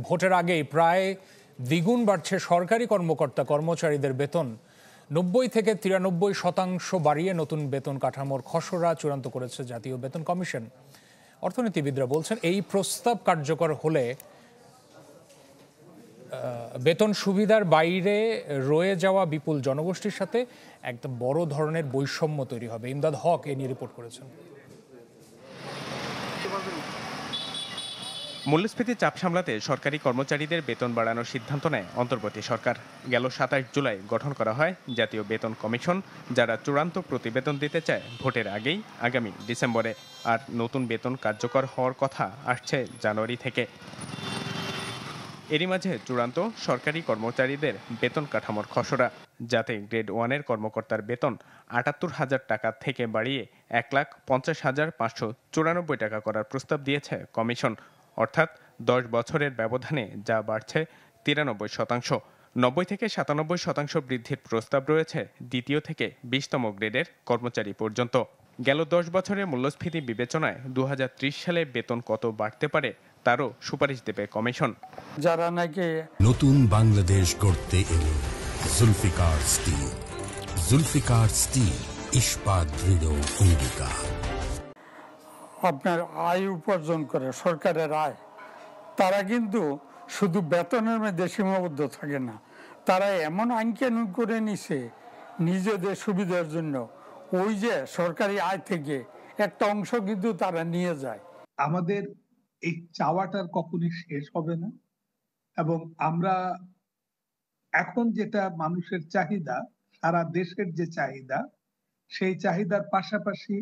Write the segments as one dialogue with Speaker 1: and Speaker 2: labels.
Speaker 1: ভোটের আগেই প্রায় দ্বিগুণ বাড়ছে সরকারি কর্মকর্তা কর্মচারীদের বেতন। 90 থেকে 93% বাড়িয়ে নতুন বেতন কাঠামোর খসড়া চূড়ান্ত করেছে জাতীয় বেতন কমিশন। অর্থনীতিবিদরা বলছেন এই প্রস্তাব কার্যকর হলে বেতন সুবিধার বাইরে রয়ে যাওয়া বিপুল জনগোষ্ঠীর সাথে একটা বড় ধরনের বৈষম্য তৈরি হবে। ইমদাদ হক এ নিয়ে রিপোর্ট করেছেন।
Speaker 2: মূল্যস্ফীতির চাপ সামলাতে সরকারি কর্মচারীদের বেতন বাড়ানোর সিদ্ধান্ত নেয় অন্তর্বর্তী সরকার। গেল 27 জুলাই গঠন করা হয় জাতীয় বেতন কমিশন, যারা চূড়ান্ত প্রতিবেদন দিতে চায় ভোটের আগেই আগামী ডিসেম্বরে। আর নতুন বেতন কার্যকর হওয়ার কথা আসছে জানুয়ারি থেকে। এরই মাঝে চূড়ান্ত সরকারি কর্মচারীদের বেতন কাঠামোর খসড়া, যাতে গ্রেড 1-এর কর্মকর্তার বেতন ৭৮,০০০ টাকা থেকে বাড়িয়ে ১,৫০,৫৯৪ টাকা করার প্রস্তাব দিয়েছে কমিশন। অর্থাৎ 10 বছরের ব্যবধানে যা বাড়ছে 93%। 90 থেকে 97% বৃদ্ধির প্রস্তাব রয়েছে দ্বিতীয় থেকে 20তম গ্রেডের কর্মচারী পর্যন্ত। গেল 10 বছরের মূল্যস্ফীতি বিবেচনায় 2030 সালে বেতন কত বাড়তে পারে তারও সুপারিশ দেবে কমিশন।
Speaker 3: যারা নাকি
Speaker 4: নতুন বাংলাদেশ গড়তে এলো জুলফিকার স্টিল। জুলফিকার স্টিল, ইস্পাত দৃঢ় অঙ্গীকার।
Speaker 3: আপনার আয় উপার্জন করে সরকারের আয়, তারা কিন্তু শুধু বেতনের মধ্যে সীমাবদ্ধ থাকে না, তারা এমন আইন কানুন করে নিছে নিজেদের সুবিধার জন্য। ওই যে সরকারি আয় থেকে একটা অংশ কিন্তু তারা নিয়ে যায়।
Speaker 5: আমাদের এই চাওয়াটার কখনই শেষ হবে না, এবং আমরা এখন যেটা মানুষের চাহিদা, সারা দেশের যে চাহিদা, সেই চাহিদার পাশাপাশি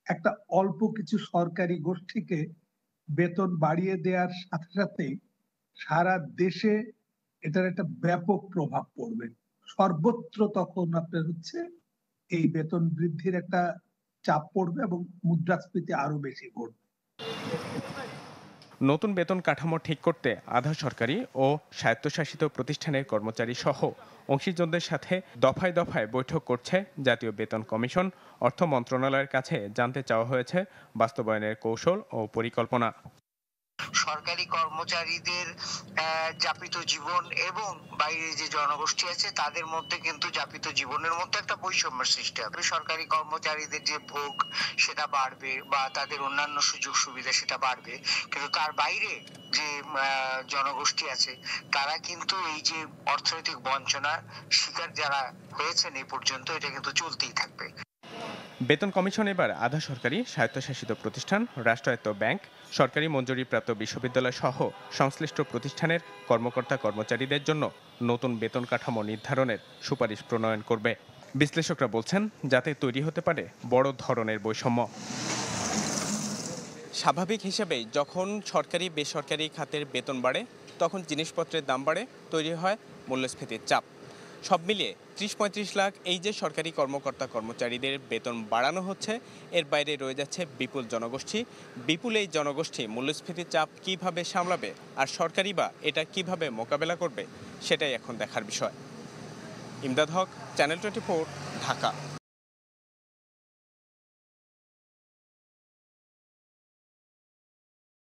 Speaker 5: একটা অল্প কিছু সরকারি গোষ্ঠীকে বেতন বাড়িয়ে দেওয়ার সাথে সাথে সারা দেশে এটার একটা ব্যাপক প্রভাব পড়বে। সর্বত্র তখন আপনার এই বেতন বৃদ্ধির একটা চাপ পড়বে এবং মুদ্রাস্ফীতি আরো বেশি পড়বে।
Speaker 2: নতুন বেতন কাঠামো ঠিক করতে আধা সরকারি ও স্বায়ত্তশাসিত প্রতিষ্ঠানের কর্মচারী সহ অংশীজনদের সাথে দফায় দফায় বৈঠক করছে জাতীয় বেতন কমিশন। অর্থ মন্ত্রণালয়ের কাছে জানতে চাওয়া হয়েছে বাস্তবায়নের কৌশল ও পরিকল্পনা।
Speaker 6: সরকারি কর্মচারীদের যাপিত জীবন এবং বাইরে যে জনগোষ্ঠী আছে তাদের মধ্যে কিন্তু যাপিত জীবনের মধ্যে একটা বৈষম্যের সৃষ্টি হবে। সরকারি কর্মচারীদের যে ভোগ সেটা বাড়বে বা তাদের অন্যান্য সুযোগ সুবিধা সেটা বাড়বে, কিন্তু তার বাইরে যে জনগোষ্ঠী আছে তারা কিন্তু এই যে অর্থনৈতিক বঞ্চনার শিকার যারা হয়েছেন এই পর্যন্ত, এটা কিন্তু চলতেই থাকবে।
Speaker 2: বেতন কমিশন এবার আধা সরকারি, স্বায়ত্তশাসিত প্রতিষ্ঠান, রাষ্ট্রায়ত্ত ব্যাংক, সরকারি মঞ্জুরিপ্রাপ্ত বিশ্ববিদ্যালয় সহ সংশ্লিষ্ট প্রতিষ্ঠানের কর্মকর্তা কর্মচারীদের জন্য নতুন বেতন কাঠামো নির্ধারণের সুপারিশ প্রণয়ন করবে। বিশ্লেষকরা বলছেন যাতে তৈরি হতে পারে বড় ধরনের বৈষম্য। স্বাভাবিক হিসেবেই যখন সরকারি বেসরকারি খাতের বেতন বাড়ে তখন জিনিসপত্রের দাম বাড়ে, তৈরি হয় মূল্যস্ফীতির চাপ। সব মিলিয়ে 30-35 লাখ এই যে সরকারি কর্মকর্তা কর্মচারীদের বেতন বাড়ানো হচ্ছে, এর বাইরে রয়ে যাচ্ছে বিপুল জনগোষ্ঠী। বিপুল এই জনগোষ্ঠী মূল্যস্ফীতির চাপ কিভাবে সামলাবে আর সরকারি বা এটা কিভাবে মোকাবেলা করবে, সেটাই এখন দেখার বিষয়। ইমদাদ হক, চ্যানেল 24, ঢাকা।